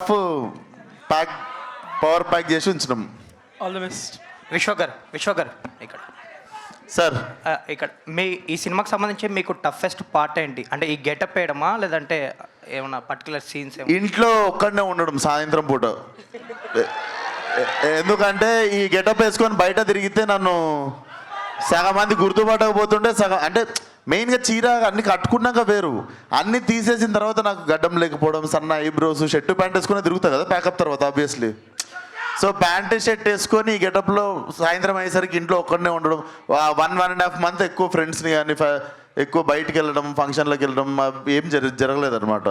Pack power pack చేసి ఉంచినాం. All the best. విశ్వగర్ ఇక్కడ సార్ ఇక్కడ మీ ఈ సినిమాకి సంబంధించి మీకు టఫెస్ట్ పార్ట్ ఏంటి? అంటే ఈ గెటప్ వేయడమా లేదంటే ఏమన్నా పర్టికులర్ సీన్స్? ఇంట్లో ఒక్కడనే ఉండడం సాయంత్రం పూట. ఎందుకంటే ఈ గెటప్ వేసుకొని బయట తిరిగితే నన్ను సగం మంది గుర్తుపట్టకపోతుంటే సగం అంటే మెయిన్గా చీర అన్ని కట్టుకున్నాక వేరు, అన్నీ తీసేసిన తర్వాత నాకు గడ్డం లేకపోవడం, సన్న ఐబ్రోస్, షర్టు ప్యాంట్ వేసుకుని తిరుగుతా కదా ప్యాకప్ తర్వాత ఆబ్వియస్లీ. సో ప్యాంట్ షర్ట్ వేసుకొని ఈ గెటప్లో సాయంత్రం అయ్యేసరికి ఇంట్లో ఒక్కడనే ఉండడం, 1.5 month ఎక్కువ ఫ్రెండ్స్ని కానీ ఎక్కువ బయటికి వెళ్ళడం, ఫంక్షన్లకు వెళ్ళడం ఏం జరగలేదు అనమాట.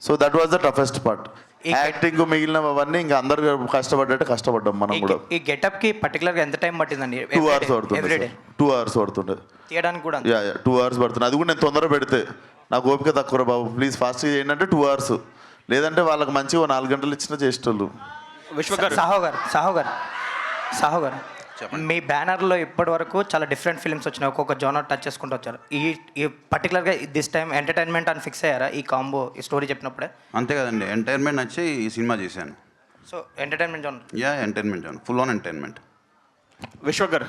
So that was the toughest part. Acting మిగిలినవన్నీ ఇంకా అందరు కష్టపడ్డట్టు కష్టపడ్డాం మనం కూడా. ఈ గెటప్ కి పర్టికులర్ గా ఎంత టైం పట్టిందండి? 2 hours పడుతుంది. 2 hours పడుతుండే తీయడానికి కూడా. 2 hours పడుతుంది. అది కూడా నేను తొందర పెడితే నాకు ఓపిక తక్కువ బాబు, ప్లీజ్ ఫాస్ట్గా చేయండి 2 hours, లేదంటే వాళ్ళకి మంచిగా 4 గంటలు ఇచ్చినా చేసేటోళ్ళు. సాహో గారు మీ బ్యానర్లో ఇప్పటి వరకు చాలా డిఫరెంట్ ఫిల్మ్స్ వచ్చినాయి, ఒక్కొక్క జోనర్ టచ్ చేసుకుంటూ వచ్చారు. ఈ పర్టికులర్గా దిస్ టైం ఎంటర్టైన్మెంట్ అని ఫిక్స్ అయ్యారా ఈ కాంబో ఈ స్టోరీ చెప్పినప్పుడే? అంతే కదండి, ఎంటర్టైన్మెంట్ నచ్చి ఈ సినిమా చేశాను. So entertainment genre. Entertainment genre, full on entertainment. విశ్వగర్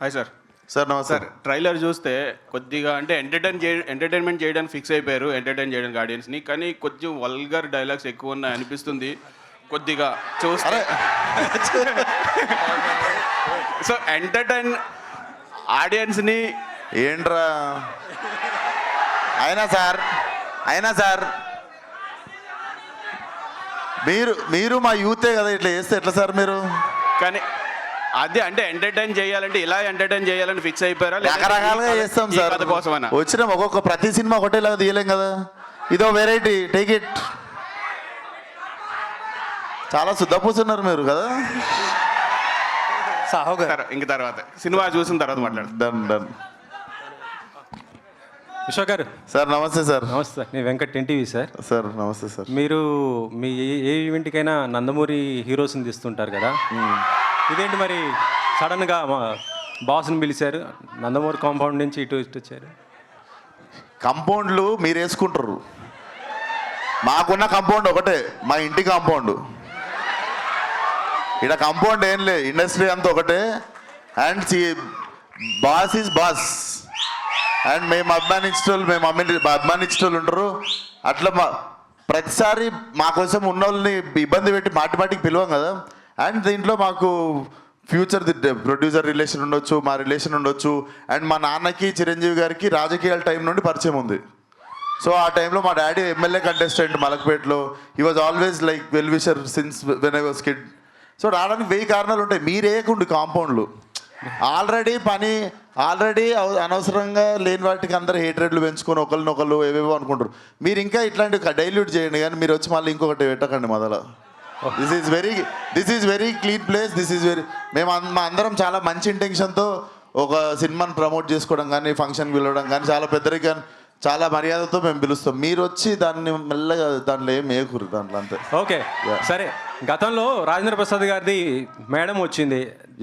హాయ్ సార్. సార్ నమస్తే. సార్ ట్రైలర్ చూస్తే కొద్దిగా అంటే ఎంటర్టైన్మెంట్ చేయడానికి ఫిక్స్ అయిపోయారు, ఎంటర్టైన్ చేయడానికి ఆడియన్స్ని, కానీ కొంచెం వల్గర్ డైలాగ్స్ ఎక్కువ ఉన్నాయి అనిపిస్తుంది కొద్దిగా చూస్తే. సో ఎంటర్టైన్ ఆడియన్స్ని ఏంట్రా అయినా సార్ మీరు మా యూతే కదా, ఇట్లా చేస్తే ఎట్లా సార్ మీరు? కానీ అదే అంటే ఎంటర్టైన్ చేయాలంటే ఇలా ఎంటర్టైన్ చేయాలని ఫిక్స్ అయిపోయారా? రకరకాలుగా చేస్తాం సార్, కోసమేనా వచ్చినాం. ఒక్కొక్క ప్రతి సినిమా ఒకటేలాగా తీయలేం కదా, ఇదో వెరైటీ, టేక్ ఇట్. చాలా శుద్ధపూస్తున్నారు మీరు కదా. సాహో గారు ఇంక తర్వాత సినిమా చూసిన తర్వాత మాట్లాడు. డన్. విశ్వ గారు సార్ నమస్తే సార్. నమస్తే సార్, నేను వెంకట్ ఎన్టీవీ సార్. సార్ నమస్తే సార్. మీరు మీ ఏ ఈవెంట్కైనా నందమూరి హీరోస్ని తీస్తుంటారు కదా, ఇదేంటి మరి సడన్గా మా బాస్ని పిలిచారు, నందమూరి కాంపౌండ్ నుంచి ఇటు వచ్చారు? కంపౌండ్లు మీరు వేసుకుంటారు, మాకున్న కాంపౌండ్ ఒకటే, మా ఇంటి కాంపౌండ్. ఇక్కడ కాంపౌండ్ ఏం లే, ఇండస్ట్రీ అంతా ఒకటే. And boss is boss. And మేము అభిమానించేటోళ్ళు ఉంటారు. అట్లా ప్రతిసారి మా కోసం ఉన్న వాళ్ళని ఇబ్బంది పెట్టి మాటికి పిలవం కదా. అండ్ దీంట్లో మాకు ఫ్యూచర్ ప్రొడ్యూసర్ రిలేషన్ ఉండొచ్చు, మా రిలేషన్ ఉండొచ్చు. అండ్ మా నాన్నకి చిరంజీవి గారికి రాజకీయాల టైం నుండి పరిచయం ఉంది. సో ఆ టైంలో మా డాడీ ఎమ్మెల్యే కంటెస్టెంట్ మలక్పేట్లో. He was always like well wisher since when I was kid. So రావడానికి 1000 కారణాలు ఉంటాయి. మీరేయకుండి కాంపౌండ్లు, ఆల్రెడీ అనవసరంగా లేని వాటికి అందరు హేట్రేట్లు పెంచుకొని ఒకరినొకరు ఏవేవో అనుకుంటారు. మీరు ఇంకా ఇట్లాంటి డైల్యూట్ చేయండి, కానీ మీరు వచ్చి మళ్ళీ ఇంకొకటి పెట్టకండి మొదల. This is very clean place. మా అందరం చాలా మంచి ఇంటెన్షన్తో ఒక సినిమాని ప్రమోట్ చేసుకోవడం కానీ, ఫంక్షన్కి పిలవడం కానీ చాలా పెద్దరిగా చాలా మర్యాదతో మేము పిలుస్తాం. మీరు వచ్చి దాన్ని మెల్లగా దాంట్లో ఏం ఏకూరు దాంట్లో అంతే. ఓకే సరే, గతంలో రాజేంద్ర ప్రసాద్ గారిది మేడం వచ్చింది,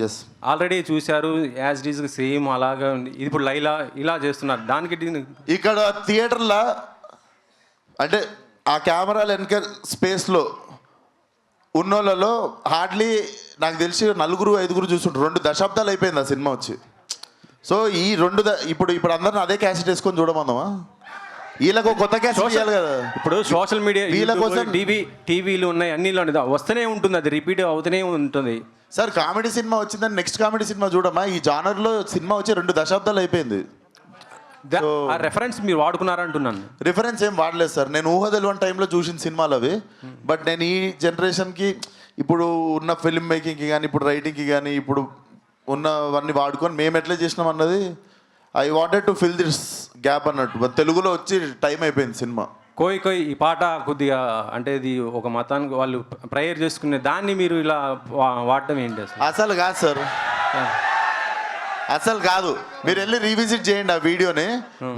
ఎస్ ఆల్రెడీ చూశారు, యాజ్ డీజ్ సేమ్ అలాగా ఉంది. ఇప్పుడు లైలా ఇలా చేస్తున్నారు, దానికి ఇక్కడ థియేటర్లో అంటే ఆ కెమెరాలు వెనక స్పేస్లో ఉన్నోళ్ళలో హార్డ్లీ నాకు తెలిసి 4-5 చూస్తుంటారు. 2 దశాబ్దాలు అయిపోయింది ఆ సినిమా వచ్చి. సో ఈ ఇప్పుడు అందరిని అదే క్యాసెట్ వేసుకొని చూడమందామా? వీళ్ళకు కొత్త క్యాసెట్ చేయాలి కదా. ఇప్పుడు సోషల్ మీడియా, వీళ్ళ కోసం టీవీలు ఉన్నాయి, అన్ని వస్తూనే ఉంటుంది, అది రిపీట్ అవుతూనే ఉంటుంది. సార్ కామెడీ సినిమా వచ్చిందని నెక్స్ట్ కామెడీ సినిమా చూడమా? ఈ జానర్లో సినిమా వచ్చి 2 దశాబ్దాలు అయిపోయింది. రెఫరెన్స్ మీరు వాడుకున్నారంటున్నాను. రిఫరెన్స్ ఏం వాడలేదు సార్, నేను ఊహ తెలియని టైంలో చూసిన సినిమాలు అవి. బట్ నేను ఈ జనరేషన్కి ఇప్పుడు ఉన్న ఫిల్మ్ మేకింగ్కి కానీ, ఇప్పుడు రైటింగ్కి కానీ, ఇప్పుడు ఉన్నవన్నీ వాడుకొని మేము ఎట్లా చేసినాం అన్నది I wanted to fill this gap అన్నట్టు. తెలుగులో వచ్చి టైం అయిపోయింది సినిమా. కోయి ఈ పాట కొద్దిగా అంటే ఇది ఒక మతానికి వాళ్ళు ప్రేయర్ చేసుకునే దాన్ని మీరు ఇలా వాడటం ఏంటి? అసలు కాదు సార్, అసలు కాదు. మీరు వెళ్ళి రీవిజిట్ చేయండి ఆ వీడియోని.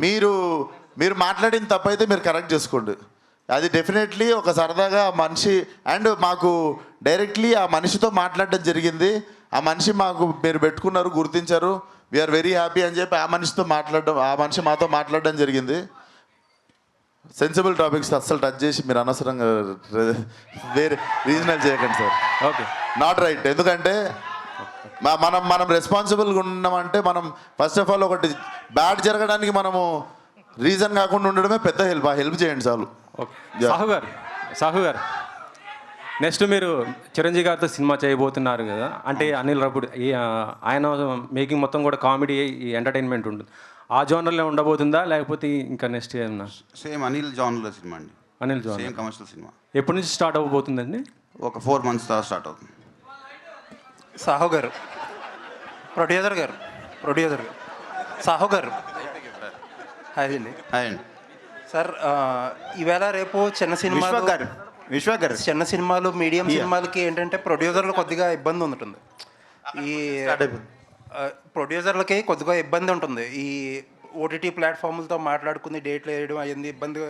మీరు మాట్లాడిన తప్పైతే మీరు కరెక్ట్ చేసుకోండి. అది డెఫినెట్లీ ఒక సరదాగా మనిషి. అండ్ మాకు డైరెక్ట్లీ ఆ మనిషితో మాట్లాడడం జరిగింది. ఆ మనిషి మాకు మీరు పెట్టుకున్నారు, గుర్తించారు, వీఆర్ వెరీ హ్యాపీ అని చెప్పి ఆ మనిషి మాతో మాట్లాడడం జరిగింది. సెన్సిబుల్ టాపిక్స్ అస్సలు టచ్ చేసి మీరు అనవసరంగా వేరే రీజనల్ చేయకండి సార్. ఓకే. Not right. ఎందుకంటే మనం రెస్పాన్సిబుల్గా ఉన్నామంటే మనం ఫస్ట్ ఆఫ్ ఆల్ ఒకటి బ్యాడ్ జరగడానికి మనము రీజన్ కాకుండా ఉండడమే పెద్ద హెల్ప్. ఆ హెల్ప్ చేయండి చాలు. ఓకే. సాహు గారు నెక్స్ట్ మీరు చిరంజీవి గారితో సినిమా చేయబోతున్నారు కదా, అంటే అనిల్ రావిపూడి ఆయన మేకింగ్ మొత్తం కూడా కామెడీ ఎంటర్టైన్మెంట్ ఉంటుంది. ఆ జోనర్లో ఉండబోతుందా లేకపోతే ఇంకా నెక్స్ట్ ఏమన్నా? సేమ్ అనిల్ జాన్లో సినిమా అండి. Anil genre same commercial cinema. ఎప్పటి నుంచి స్టార్ట్ అవ్వబోతుందండి? ఒక 4 months తర్వాత స్టార్ట్ అవుతుంది. సాహు గారు, ప్రొడ్యూసర్ గారు సాహు గారు హాయ్ అండి. హాయ్ అండి. సార్ ఈవేళ రేపు చిన్న సినిమాలు చిన్న సినిమాలు మీడియం సినిమాలకి ఏంటంటే ప్రొడ్యూసర్లు కొద్దిగా ఇబ్బంది ఉంటుంది. ఈ ప్రొడ్యూసర్లకి కొద్దిగా ఇబ్బంది ఉంటుంది. ఈ ఓటీటీ ప్లాట్ఫామ్లతో మాట్లాడుకుని డేట్లు వేయడం అయ్యింది ఇబ్బంది.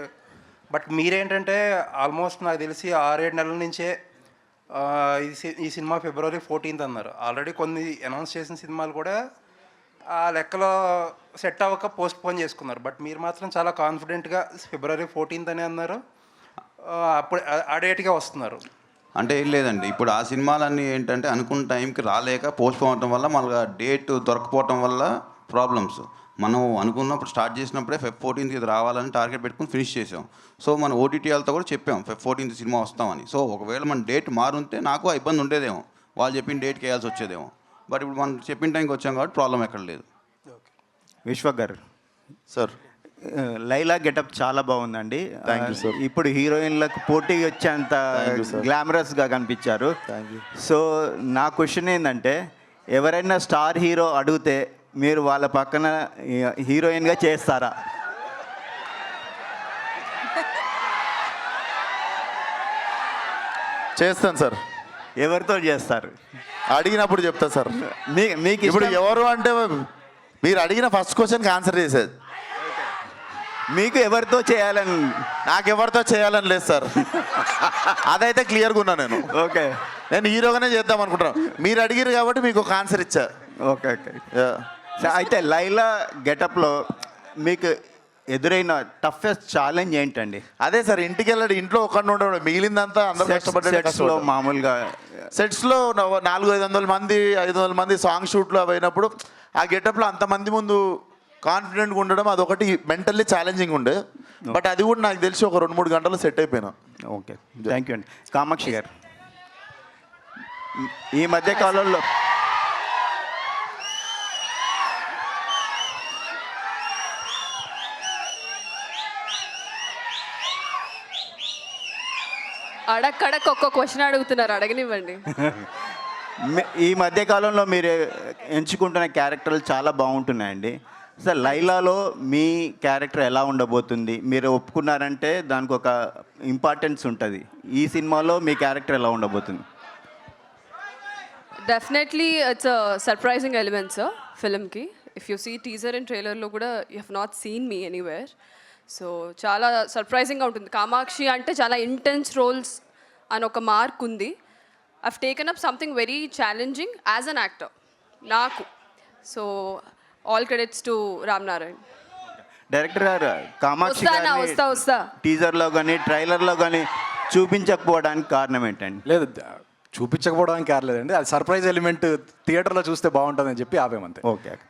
బట్ మీరేంటంటే ఆల్మోస్ట్ నాకు తెలిసి 6-7 నెలల నుంచే ఈ సినిమా February 14th అన్నారు. ఆల్రెడీ కొన్ని అనౌన్స్ చేసిన సినిమాలు కూడా ఆ లెక్కలో సెట్ అవ్వక పోస్ట్ పోన్ చేసుకున్నారు. బట్ మీరు మాత్రం చాలా కాన్ఫిడెంట్గా February 14th అని అన్నారు. అప్పుడు ఆ డేట్గా వస్తున్నారు. అంటే ఏం లేదండి, ఇప్పుడు ఆ సినిమాలన్నీ ఏంటంటే అనుకున్న టైంకి రాలేక పోస్ట్ పోన్ అవడం వల్ల మళ్ళీ డేట్ దొరకపోవటం వల్ల ప్రాబ్లమ్స్. మనం అనుకున్నప్పుడు స్టార్ట్ చేసినప్పుడే Feb 14th ఇది రావాలని టార్గెట్ పెట్టుకుని ఫినిష్ చేసాం. సో మన ఓటీటీ వాళ్ళతో కూడా చెప్పాం Feb 14th సినిమా వస్తామని. సో ఒకవేళ మన డేట్ మారుంటే నాకు ఆ ఇబ్బంది ఉండేదేమో, వాళ్ళు చెప్పిన డేట్కి వేయాల్సి వచ్చేదేమో. బట్ ఇప్పుడు మనం చెప్పిన టైంకి వచ్చాం కాబట్టి ప్రాబ్లం ఎక్కడ లేదు. విశ్వ గారు సార్, లైలా గెటప్ చాలా బాగుందండి. Thank you, sir. ఇప్పుడు హీరోయిన్లకు పోటీ వచ్చేంత Thank you, sir. గ్లామరస్గా కనిపించారు. Thank you. సో నా క్వశ్చన్ ఏంటంటే, ఎవరైనా స్టార్ హీరో అడిగితే మీరు వాళ్ళ పక్కన హీరోయిన్గా చేస్తారా? చేస్తాను సార్. ఎవరితో చేస్తారు? అడిగినప్పుడు చెప్తా సార్. మీకు ఇప్పుడు ఇష్టం- ఎవరు అంటే మీరు అడిగిన ఫస్ట్ క్వశ్చన్కి ఆన్సర్ చేసేది. మీకు ఎవరితో చేయాలని? నాకెవరితో చేయాలని లేదు సార్. అదైతే క్లియర్గా ఉన్నా నేను. ఓకే హీరోగానే చేద్దాం అనుకుంటున్నాను. మీరు అడిగిరు కాబట్టి మీకు ఒక ఆన్సర్ ఇచ్చా. Okay okay. అయితే లైలా గెటప్లో మీకు ఎదురైన టఫెస్ట్ ఛాలెంజ్ ఏంటండి? అదే సార్, ఇంటికి వెళ్ళాడు, ఇంట్లో ఒక్కడిని ఉండడం, మిగిలిందంతా అందరూ సెట్స్లో మామూలుగా సెట్స్లో 400-500 మంది 500 మంది సాంగ్ షూట్లు అవి అయినప్పుడు ఆ గెటప్లో అంతమంది ముందు కాన్ఫిడెంట్గా ఉండడం అదొకటి మెంటల్లీ ఛాలెంజింగ్ ఉండే. బట్ అది కూడా నాకు తెలిసి ఒక 2-3 గంటలు సెట్ అయిపోయినా. ఓకే, థ్యాంక్ యూ అండి. కామాక్షి గారు, ఈ మధ్య కాలంలో అడక్కడక్ ఒక్క క్వశ్చన్ అడుగుతున్నారు, అడగనివ్వండి. ఈ మధ్య కాలంలో మీరు ఎంచుకుంటున్న క్యారెక్టర్లు చాలా బాగుంటున్నాయండి. సార్, లైలాలో మీ క్యారెక్టర్ ఎలా ఉండబోతుంది? మీరు ఒప్పుకున్నారంటే దానికి ఒక ఇంపార్టెన్స్ ఉంటుంది. ఈ సినిమాలో మీ క్యారెక్టర్ ఎలా ఉండబోతుంది? Definitely it's a surprising element sir ఫిల్మ్కి. If you see teaser and ట్రైలర్లో కూడా you have not seen me anywhere. So చాలా సర్ప్రైజింగ్గా ఉంటుంది. కామాక్షి అంటే చాలా ఇంటెన్స్ రోల్స్ అని ఒక మార్క్ ఉంది. I've taken up something very challenging as an actor నాకు. So all credits to Ram Narayan. Director గారు, కామాక్షి వస్తా టీజర్లో కానీ ట్రైలర్లో కానీ చూపించకపోవడానికి కారణం ఏంటండి? లేదు, చూపించకపోవడానికి కారలేదండి. అది సర్ప్రైజ్ ఎలిమెంట్ థియేటర్లో చూస్తే బాగుంటుందని చెప్పి ఆపేమంతే. Okay, thank